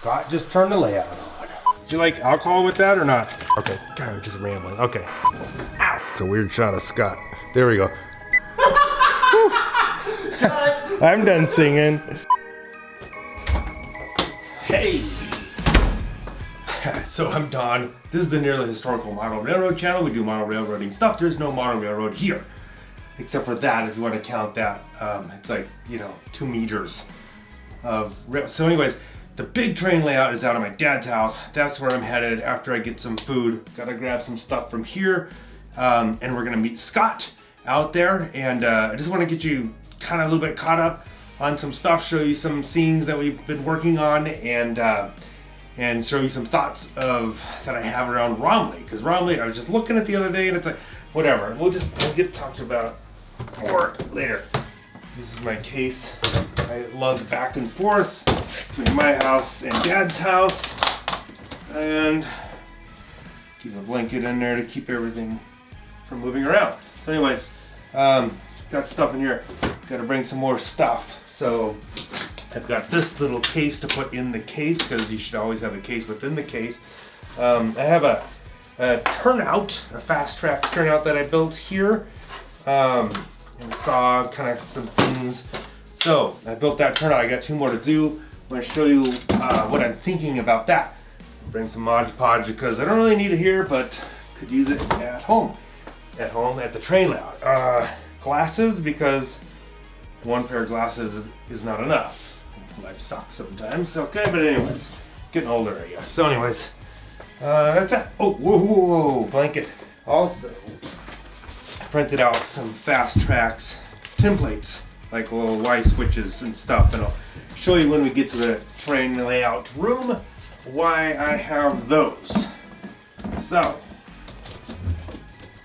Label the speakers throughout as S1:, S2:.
S1: Scott just turned the layout on. Do you like alcohol with that or not? Okay, God, I'm just rambling. Okay. Ow. It's a weird shot of Scott. There we go. I'm done singing. Hey. So I'm Don. This is the Nearly Historical Model Railroad channel. We do model railroading stuff. There's no model railroad here. Except for that, if you want to count that. It's like, 2 meters of rail. So anyways, the big train layout is out of my dad's house. That's where I'm headed after I get some food. Gotta grab some stuff from here. And we're gonna meet Scott out there. And I just wanna get you kind of a little bit caught up on some stuff, show you some scenes that we've been working on, and show you some thoughts that I have around Romley. Because Romley, I was just looking at the other day and it's like, whatever. We'll get talked about more later. This is my case. I lug back and forth between my house and Dad's house, and keep a blanket in there to keep everything from moving around. So anyways, got stuff in here. Got to bring some more stuff. So I've got this little case to put in the case, because you should always have a case within the case. I have a turnout, a fast tracks turnout that I built here. And saw kind of some things. So I built that turnout. I got 2 more to do. I'm going to show you what I'm thinking about that. Bring some Mod Podge because I don't really need it here, but could use it at home. At home at the train layout. Glasses, because 1 pair of glasses is not enough. Life sucks sometimes. Okay, but anyways, getting older, I guess. So anyways, that's it. Oh, whoa, blanket. Also, printed out some fast tracks templates, like little Y switches and stuff, and I'll show you when we get to the train layout room why I have those. So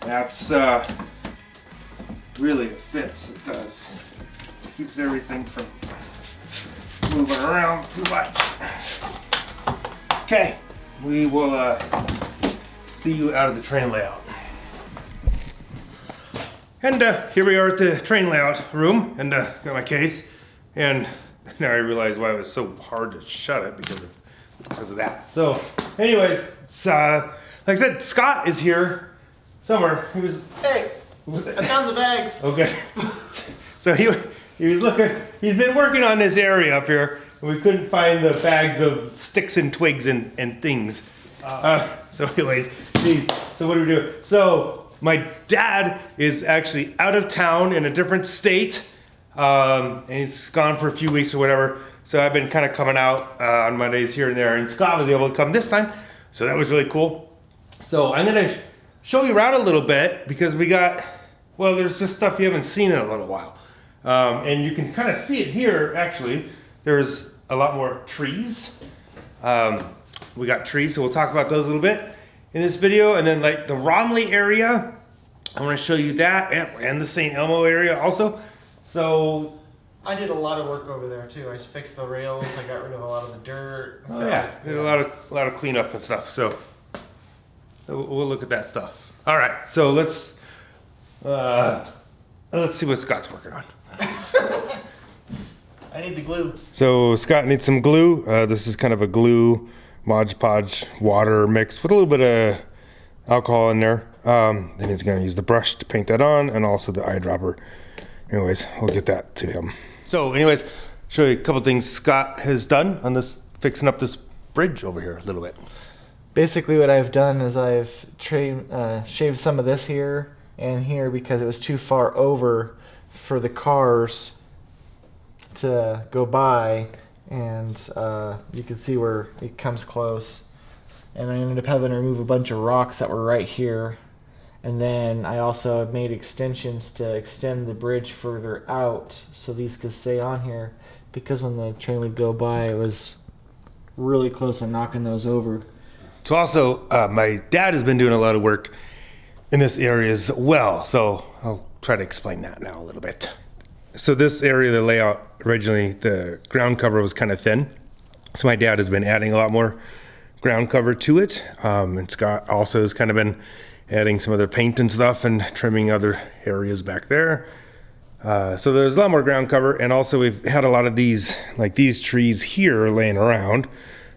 S1: that's really, it fits. It does. Keeps everything from moving around too much. Okay, we will see you out of the train layout. And here we are at the train layout room, and got my case, and now I realize why it was so hard to shut it because of that. So, anyways, like I said, Scott is here somewhere. He was.
S2: Hey, I found the bags.
S1: Okay. So he was looking. He's been working on this area up here, and we couldn't find the bags of sticks and twigs and things. So, anyways, geez. So what do we do? So. My dad is actually out of town in a different state, and he's gone for a few weeks or whatever. So I've been kind of coming out on Mondays here and there, and Scott was able to come this time. So that was really cool. So I'm gonna show you around a little bit because there's just stuff you haven't seen in a little while. And you can kind of see it here, actually. There's a lot more trees. We got trees, so we'll talk about those a little bit in this video. And then like the Romley area, I want to show you that, and the St. Elmo area also. So
S2: I did a lot of work over there too. I fixed the rails, I got rid of a lot of the dirt.
S1: Oh yeah, did a lot of cleanup and stuff. So we'll look at that stuff. All right, so let's see what Scott's working on.
S2: I need the glue.
S1: So Scott needs some glue. This is kind of a glue Mod Podge water mix with a little bit of alcohol in there. Then he's gonna use the brush to paint that on, and also the eyedropper. Anyways, we'll get that to him. So anyways, show you a couple things Scott has done on this, fixing up this bridge over here a little bit.
S2: Basically what I've done is I've shaved some of this here and here because it was too far over for the cars to go by, and you can see where it comes close. And I ended up having to remove a bunch of rocks that were right here. And then I also made extensions to extend the bridge further out so these could stay on here, because when the train would go by, it was really close to knocking those over.
S1: So also, my dad has been doing a lot of work in this area as well. So I'll try to explain that now a little bit. So this area, the layout, originally the ground cover was kind of thin. So my dad has been adding a lot more ground cover to it. And Scott also has kind of been adding some other paint and stuff and trimming other areas back there. So there's a lot more ground cover. And also we've had a lot of these, like these trees here laying around.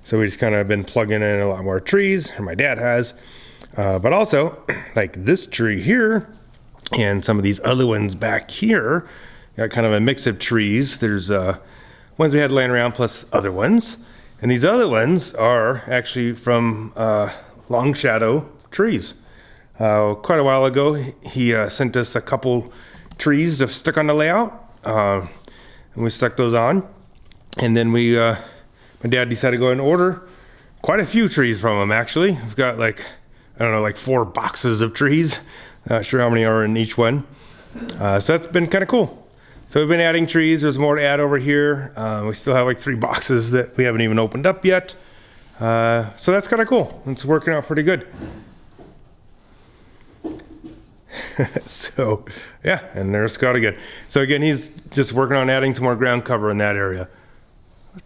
S1: So we just kind of been plugging in a lot more trees, or my dad has. But also, like this tree here, and some of these other ones back here, got kind of a mix of trees. There's ones we had laying around plus other ones. And these other ones are actually from long shadow trees. Quite a while ago, he sent us a couple trees to stick on the layout. And we stuck those on. And then my dad decided to go and order quite a few trees from him, actually. We've got like, I don't know, like 4 boxes of trees. Not sure how many are in each one. So that's been kind of cool. So we've been adding trees. There's more to add over here. We still have like 3 boxes that we haven't even opened up yet. So that's kind of cool. It's working out pretty good. So yeah, and there's Scott again. So again, he's just working on adding some more ground cover in that area.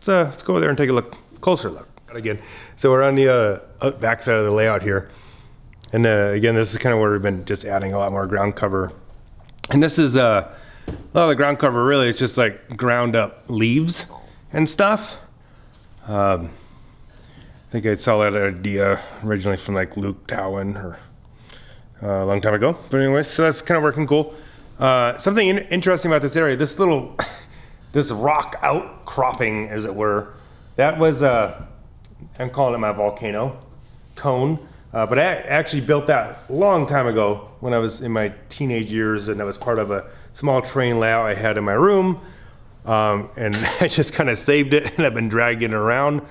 S1: Let's go over there and take a closer look again. So we're on the back side of the layout here. And again, this is kind of where we've been just adding a lot more ground cover. And this is a lot of the ground cover really is just like ground up leaves and stuff. I think I saw that idea originally from like Luke Towan or a long time ago. But anyway, so that's kind of working cool. Something interesting about this area, this rock outcropping, as it were, that was, I'm calling it my volcano cone. But I actually built that a long time ago when I was in my teenage years, and that was part of a small terrain layout I had in my room. And I just kind of saved it, and I've been dragging it around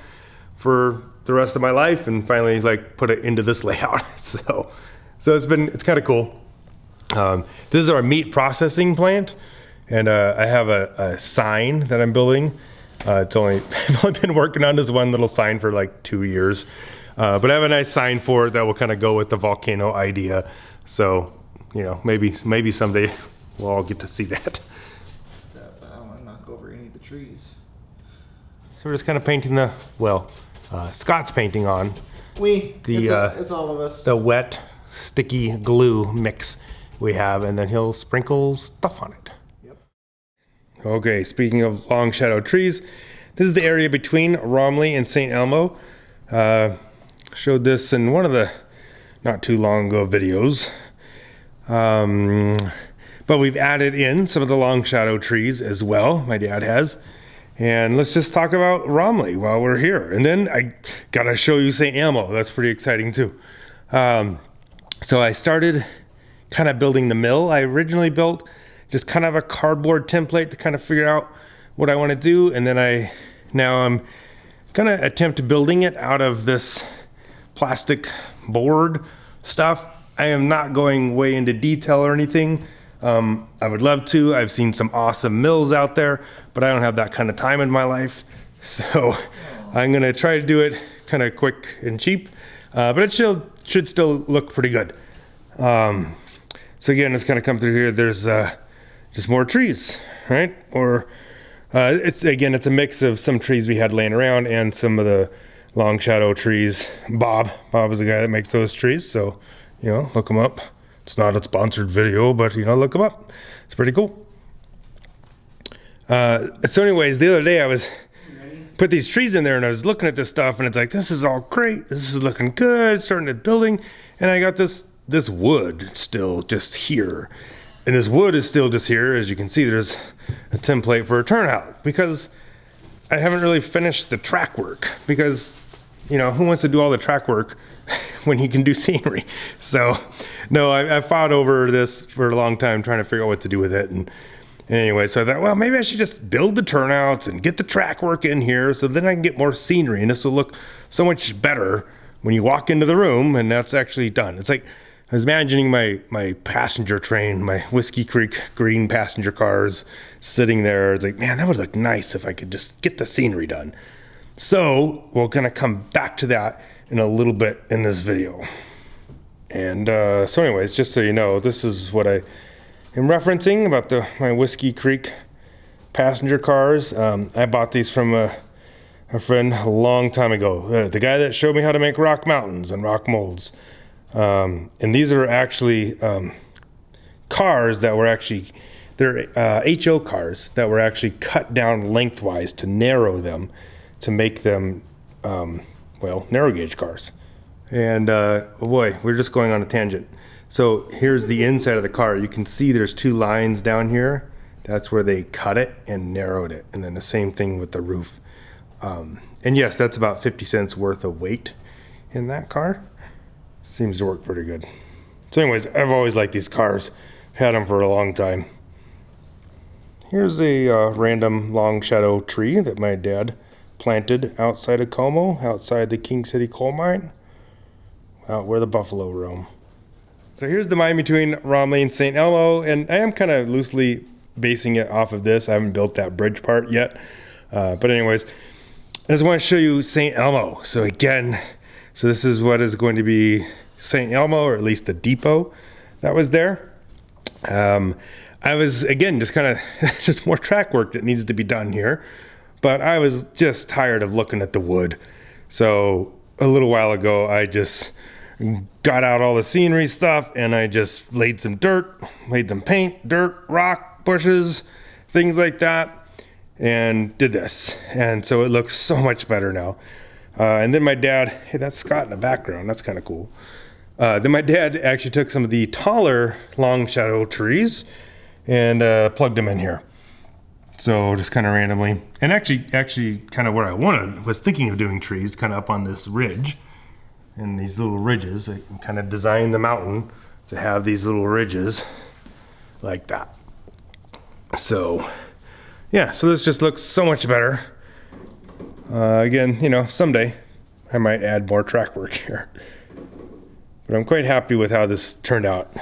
S1: for the rest of my life, and finally like put it into this layout. So it's kind of cool. This is our meat processing plant, and I have a sign that I'm building. I've only been working on this one little sign for like 2 years. But I have a nice sign for it that will kind of go with the volcano idea. So, you know, maybe someday we'll all get to see that.
S2: I don't want to knock over any of the trees.
S1: So we're just kind of painting Scott's painting on
S2: it's all of us.
S1: the wet, sticky glue mix we have, and then he'll sprinkle stuff on it.
S2: Yep.
S1: Okay, speaking of long shadow trees, this is the area between Romley and St. Elmo. Showed this in one of the not too long ago videos. But we've added in some of the long shadow trees as well, my dad has. And let's just talk about Romley while we're here. And then I gotta show you St. Elmo. That's pretty exciting too. So I started kind of building the mill. I originally built just kind of a cardboard template to kind of figure out what I want to do. And then now I'm gonna attempt building it out of this plastic board stuff. I am not going way into detail or anything. I would love to. I've seen some awesome mills out there, but I don't have that kind of time in my life. So I'm gonna try to do it kind of quick and cheap, but it should still look pretty good. So again, it's gonna come through here. There's just more trees, right? Or it's a mix of some trees we had laying around and some of the long shadow trees. Bob is the guy that makes those trees, so you know, look him up. It's not a sponsored video, but you know, look him up. It's pretty cool. So anyways, the other day I was put these trees in there and I was looking at this stuff and it's like, this is all great. This is looking good, starting to building. And I got this wood still just here. And this wood is still just here. As you can see, there's a template for a turnout because I haven't really finished the track work because, you know, who wants to do all the track work when he can do scenery? So no, I fought over this for a long time trying to figure out what to do with it. And anyway, so I thought, well, maybe I should just build the turnouts and get the track work in here so then I can get more scenery and this will look so much better when you walk into the room and that's actually done. It's like, I was imagining my passenger train, my Whiskey Creek green passenger cars sitting there. It's like, man, that would look nice if I could just get the scenery done. So we're gonna come back to that in a little bit in this video. And so anyways, just so you know, this is what I am referencing about my Whiskey Creek passenger cars. I bought these from a friend a long time ago. The guy that showed me how to make rock mountains and rock molds. And these are actually cars that were they're HO cars that were actually cut down lengthwise to narrow them, to make them well, narrow gauge cars. And oh boy, we're just going on a tangent. So here's the inside of the car. You can see there's two lines down here. That's where they cut it and narrowed it. And then the same thing with the roof. And yes, that's about 50 cents worth of weight in that car. Seems to work pretty good. So anyways, I've always liked these cars. Had them for a long time. Here's a random long shadow tree that my dad planted outside of Como, outside the King City coal mine, out where the buffalo roam. So here's the mine between Romley and St. Elmo, and I am kind of loosely basing it off of this. I haven't built that bridge part yet. But anyways, I just want to show you St. Elmo. So again, so this is what is going to be St. Elmo, or at least the depot that was there. I was, again, just kind of, just more track work that needs to be done here. But I was just tired of looking at the wood. So a little while ago, I just got out all the scenery stuff and I just laid some dirt, laid some paint, dirt, rock, bushes, things like that, and did this. And so it looks so much better now. And then my dad, hey, that's Scott in the background. That's kind of cool. Then my dad actually took some of the taller long shadow trees and plugged them in here. So just kind of randomly, and actually kind of what I wanted was thinking of doing trees kind of up on this ridge and these little ridges. I kind of designed the mountain to have these little ridges like that. So yeah, so this just looks so much better. Again, you know, someday I might add more track work here, but I'm quite happy with how this turned out.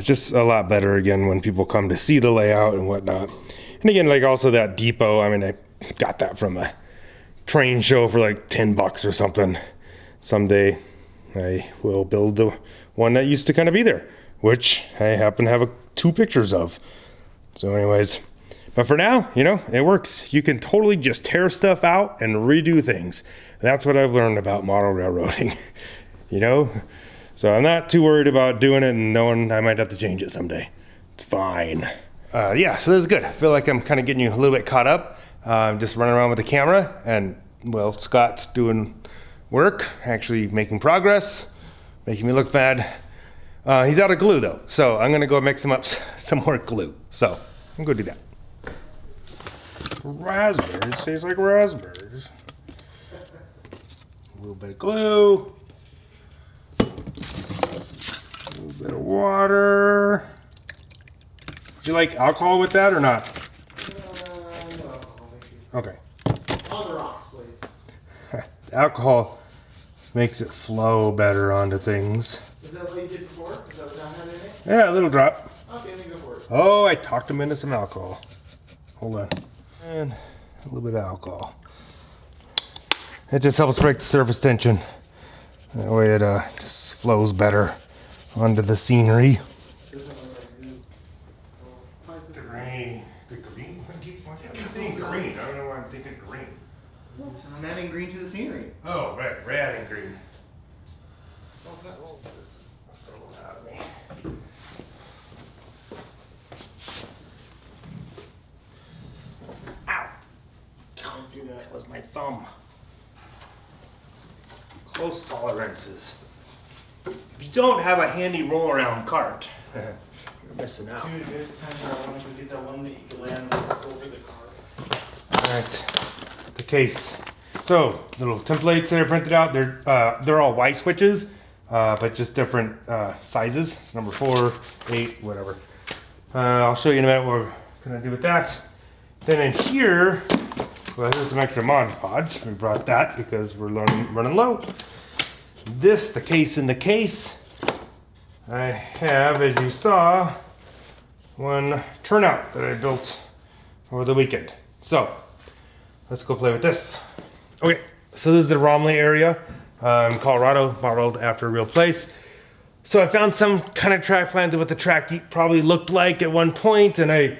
S1: Just a lot better again when people come to see the layout and whatnot. And again, like also that depot, I mean, I got that from a train show for like $10 or something. Someday I will build the one that used to kind of be there, which I happen to have two pictures of. So anyways, but for now, you know, it works. You can totally just tear stuff out and redo things. That's what I've learned about model railroading, you know? So I'm not too worried about doing it and knowing I might have to change it someday. It's fine. Yeah, so this is good. I feel like I'm kind of getting you a little bit caught up. Just running around with the camera, and well, Scott's doing work, actually making progress, making me look bad. He's out of glue though, so I'm gonna go mix him up some more glue. So I'm gonna do that. Raspberries taste like raspberries. A little bit of glue. A little bit of water. Would you like alcohol with that or not?
S2: No.
S1: Okay.
S2: On the rocks, please.
S1: The alcohol makes it flow better onto things.
S2: Is that what you did before? Is that what that had in it?
S1: Yeah, a little drop.
S2: Okay, then go for it.
S1: Oh, I talked him into some alcohol. Hold on. And a little bit of alcohol. It just helps break the surface tension. That way it just flows better onto the scenery. The green. The green? I'm saying green. I don't know why I'm thinking green.
S2: I'm adding green to the scenery.
S1: Oh, right. We're adding green. What's that roll? This throw out of me. Ow! Don't do that with my thumb. Close tolerances. If you don't have a handy roll around cart, you're missing out.
S2: Dude, there's times where I want to go get that one that you can land over the car.
S1: Alright, the case. So, little templates that are printed out. They're all Y switches, but just different sizes. It's number 4, 8, whatever. I'll show you in a minute what we're gonna do with that. Then in here, well, here's some extra Mod Podge. We brought that because we're running low. This, the case in the case. I have, as you saw, one turnout that I built over the weekend. So, let's go play with this. Okay, so this is the Romley area in Colorado, modeled after a real place. So I found some kind of track plans of what the track probably looked like at one point, and I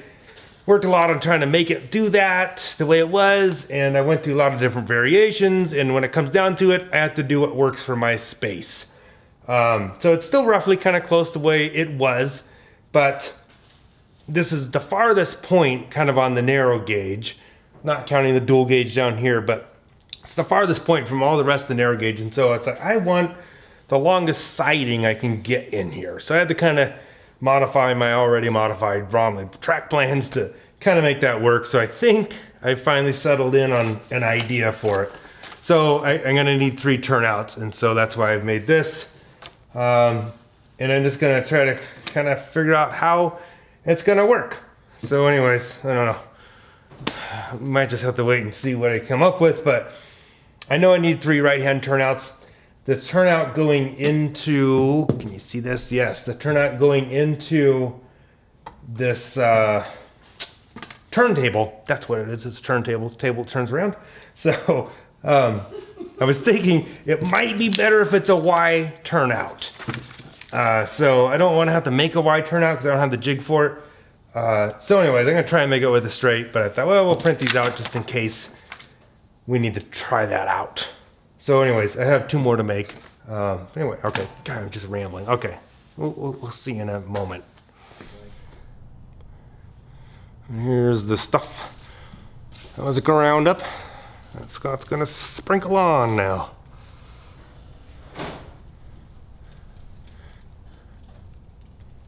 S1: worked a lot on trying to make it do that the way it was, and I went through a lot of different variations, and when it comes down to it, I have to do what works for my space. So it's still roughly kind of close to the way it was, but this is the farthest point kind of on the narrow gauge, not counting the dual gauge down here, but it's the farthest point from all the rest of the narrow gauge, and so it's like I want the longest siding I can get in here. So I had to kind of modify my already modified Romley track plans to kind of make that work. So I think I finally settled in on an idea for it. So I'm gonna need 3 turnouts, and so that's why I've made this. And I'm just gonna try to kind of figure out how it's gonna work. So anyways, I don't know. Might just have to wait and see what I come up with, but I know I need 3 right-hand turnouts. The turnout going into, can you see this? Yes, the turnout going into this turntable. That's what it is, it's a turntable. The table turns around. So I was thinking it might be better if it's a Y turnout. So I don't want to have to make a Y turnout because I don't have the jig for it. So anyways, I'm gonna try and make it with a straight, but I thought, well, we'll print these out just in case we need to try that out. So anyways, I have 2 more to make. Anyway, okay, God, I'm just rambling. Okay, we'll see in a moment. Here's the stuff that was ground up that Scott's gonna sprinkle on now.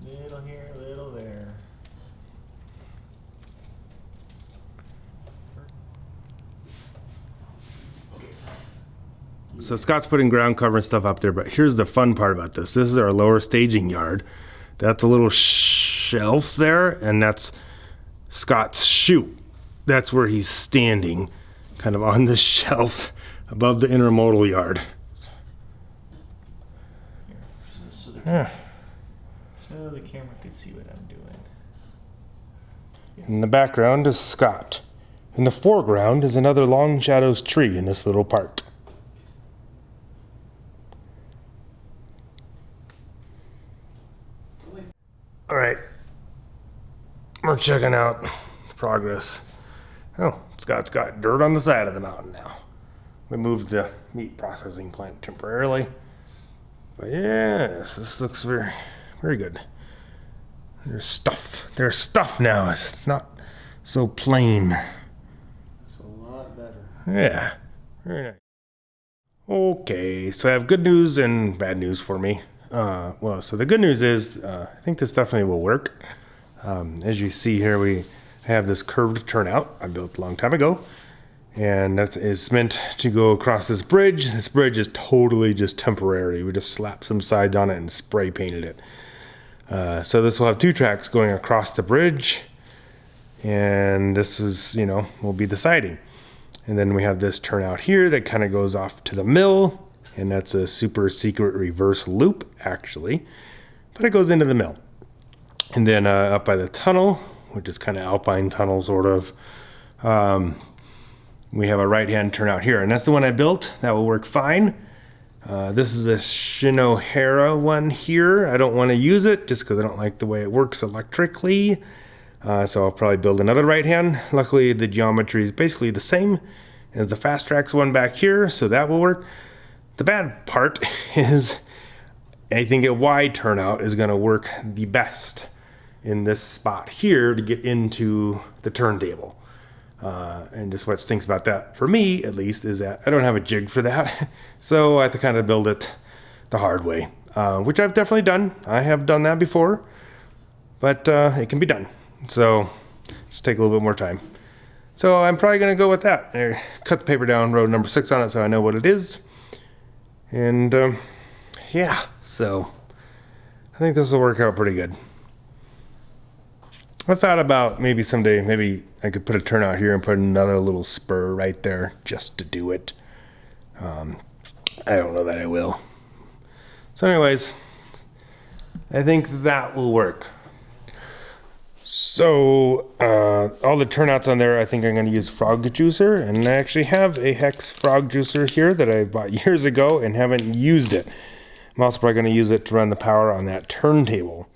S2: Little here, little there.
S1: So Scott's putting ground cover and stuff up there, but here's the fun part about this. This is our lower staging yard. That's a little shelf there, and that's Scott's chute. That's where he's standing, kind of on the shelf above the intermodal yard.
S2: Yeah. So the camera could see what I'm doing.
S1: In the background is Scott. In the foreground is another Long Shadows tree in this little park. All right, we're checking out progress. Oh, Scott's got dirt on the side of the mountain now. We moved the meat processing plant temporarily. But yes, this looks very, very good. There's stuff now. It's not so plain.
S2: It's a lot better.
S1: Yeah, very nice. Okay, so I have good news and bad news for me. So the good news is I think this definitely will work. As you see here, we have this curved turnout I built a long time ago, and that is meant to go across this bridge. This bridge is totally just temporary. We just slapped some sides on it and spray painted it. So this will have 2 tracks going across the bridge, and this is, will be the siding. And then we have this turnout here that kind of goes off to the mill, and that's a super secret reverse loop, actually, but it goes into the mill. And then up by the tunnel, which is kind of alpine tunnel sort of, we have a right-hand turnout here, and that's the one I built. That will work fine. This is a Shinohara one here. I don't want to use it just because I don't like the way it works electrically. So I'll probably build another right-hand. Luckily, the geometry is basically the same as the Fast Tracks one back here, so that will work. The bad part is I think a wide turnout is going to work the best in this spot here to get into the turntable. And just what stinks about that, for me at least, is that I don't have a jig for that. So I have to kind of build it the hard way, which I've definitely done. I have done that before, but it can be done. So just take a little bit more time. So I'm probably going to go with that. I cut the paper down, wrote number 6 on it so I know what it is. And yeah, so I think this will work out pretty good. I thought about maybe someday, maybe I could put a turnout here and put another little spur right there just to do it. I don't know that I will. So anyways, I think that will work. So all the turnouts on there, I think I'm going to use frog juicer, and I actually have a Hex frog juicer here that I bought years ago and haven't used it. I'm also probably going to use it to run the power on that turntable.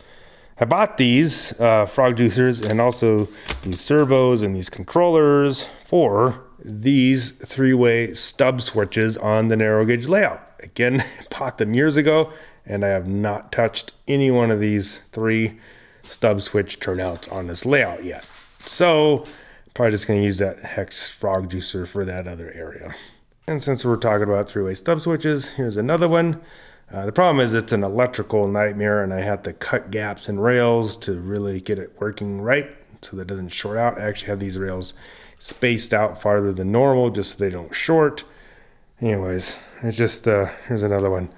S1: I bought these frog juicers and also these servos and these controllers for these 3-way stub switches on the narrow gauge layout. Again, bought them years ago, and I have not touched any one of these 3 stub switch turnouts on this layout yet. So probably just going to use that Hex frog juicer for that other area. And since we're talking about three-way stub switches, here's another one. The problem is it's an electrical nightmare, and I have to cut gaps in rails to really get it working right so that it doesn't short out. I actually have these rails spaced out farther than normal just so they don't short. Anyways, it's just, here's another one.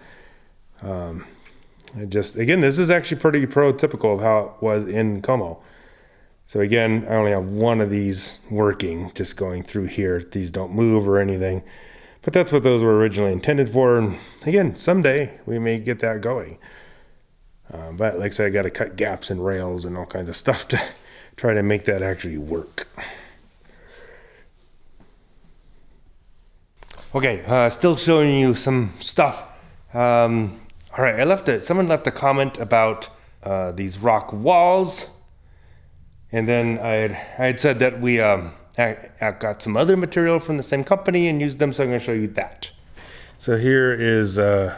S1: Again, this is actually pretty prototypical of how it was in Como. So again, I only have one of these working, just going through here. These don't move or anything. But that's what those were originally intended for. And again, someday we may get that going. But like I said, I got to cut gaps in rails and all kinds of stuff to try to make that actually work. Okay, still showing you some stuff. All right, someone left a comment about these rock walls. And then I had said that we I got some other material from the same company and used them, so I'm going to show you that. So here is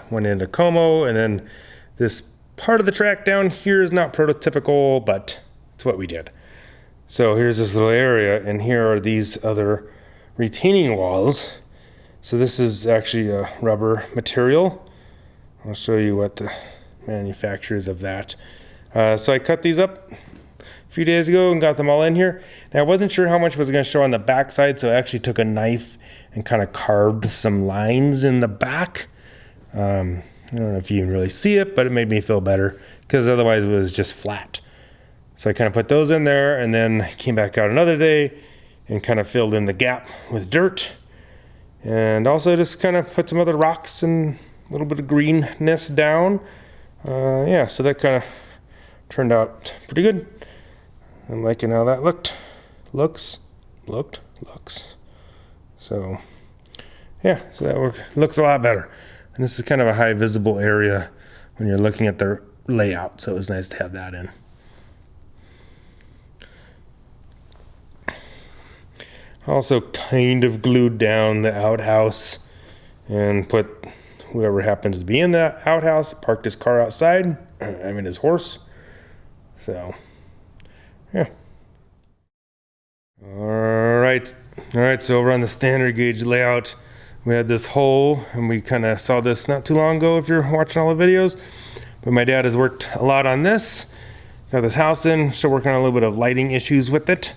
S1: went into Como, and then this part of the track down here is not prototypical, but it's what we did. So here's this little area, and here are these other retaining walls. So this is actually a rubber material. I'll show you what the manufacturer is of that. So I cut these up a few days ago and got them all in here. Now I wasn't sure how much was going to show on the back side, so I actually took a knife and kind of carved some lines in the back. I don't know if you can really see it, but it made me feel better because otherwise it was just flat. So I kind of put those in there and then came back out another day and kind of filled in the gap with dirt. And also just kind of put some other rocks and a little bit of greenness down. Yeah, so that kind of turned out pretty good. I'm liking how that looks. So yeah, so that looks a lot better. And this is kind of a high visible area when you're looking at the layout, so it was nice to have that in. Also kind of glued down the outhouse and put whoever happens to be in that outhouse, parked his car outside, his horse. So yeah. All right, so over on the standard gauge layout, we had this hole, and we kind of saw this not too long ago if you're watching all the videos. But my dad has worked a lot on this. Got this house in, still working on a little bit of lighting issues with it.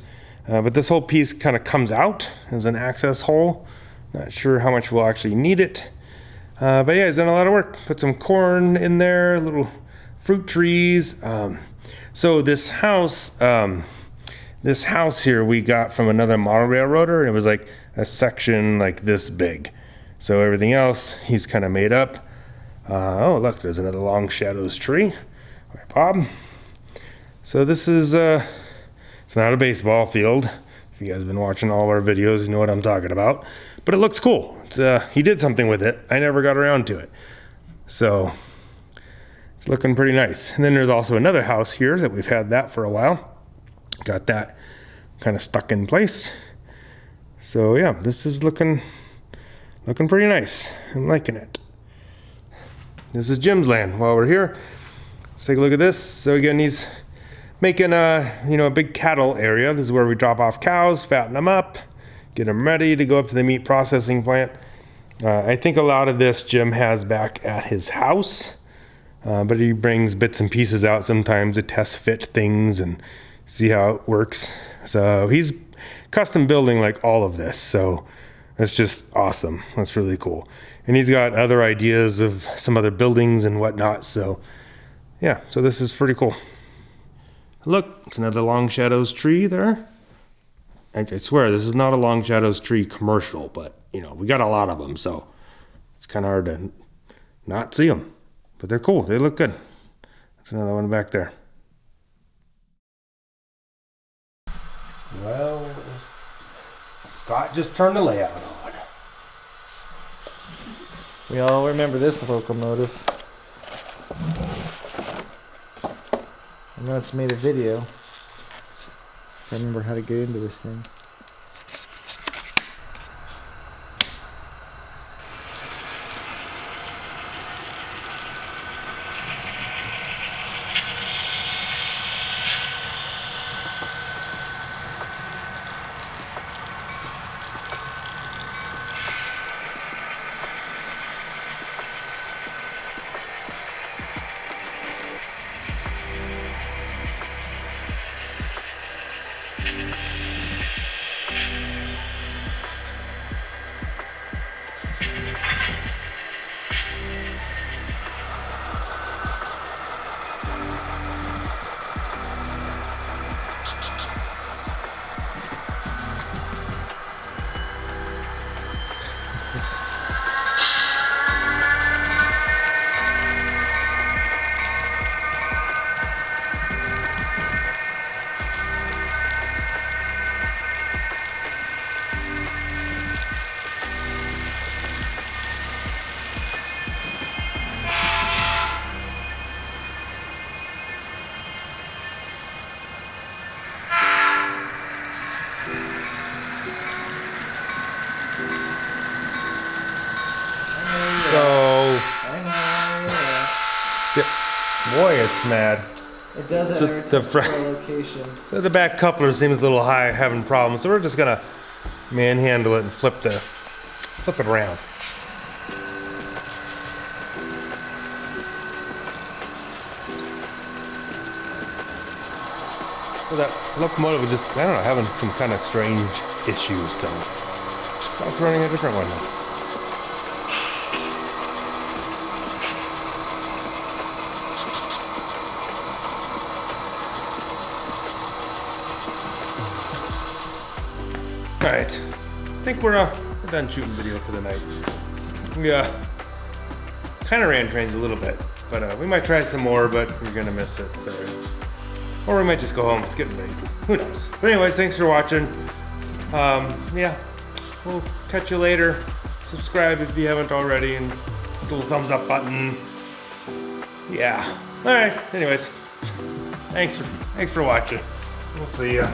S1: But this whole piece kind of comes out as an access hole. Not sure how much we'll actually need it. But yeah, he's done a lot of work. Put some corn in there, little fruit trees. So this house here we got from another model railroader, and it was like a section like this big. So everything else he's kind of made up. Oh look, there's another Long Shadows tree. All right, Bob. So this is it's not a baseball field. If you guys have been watching all our videos, you know what I'm talking about. But it looks cool. He did something with it. I never got around to it. So it's looking pretty nice. And then there's also another house here that we've had that for a while. Got that kind of stuck in place. So yeah, this is looking pretty nice. I'm liking it. This is Jim's land. While we're here, let's take a look at this. So again, he's making a big cattle area. This is where we drop off cows, fatten them up, get them ready to go up to the meat processing plant. I think a lot of this Jim has back at his house, but he brings bits and pieces out sometimes to test fit things and see how it works. So he's custom building like all of this, so that's just awesome. That's really cool. And he's got other ideas of some other buildings and whatnot, so yeah, so this is pretty cool. Look, it's another Long Shadows tree there. I swear this is not a Long Shadows tree commercial, but we got a lot of them, so it's kind of hard to not see them. But they're cool. They look good. That's another one back there. Well, Scott just turned the layout on.
S2: We all remember this locomotive. I know it's made a video. I remember how to get into this thing.
S1: Boy, it's mad.
S2: It does it
S1: So
S2: every
S1: the
S2: time
S1: fr-
S2: for a location.
S1: So the back coupler seems a little high, having problems. So we're just gonna manhandle it and flip it around. So that locomotive was just, I don't know, having some kind of strange issues. So it's running a different one now. Alright, I think we're done shooting video for the night. We kind of ran trains a little bit, but we might try some more, but we're gonna miss it, so. Or we might just go home, it's getting late. Who knows? But anyways, thanks for watching. Yeah, we'll catch you later. Subscribe if you haven't already, and little thumbs up button. Yeah, alright, anyways, thanks for watching. We'll see ya.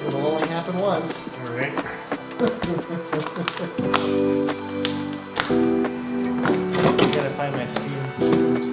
S2: It'll only happen once.
S1: All right.
S2: I gotta find my steam tube.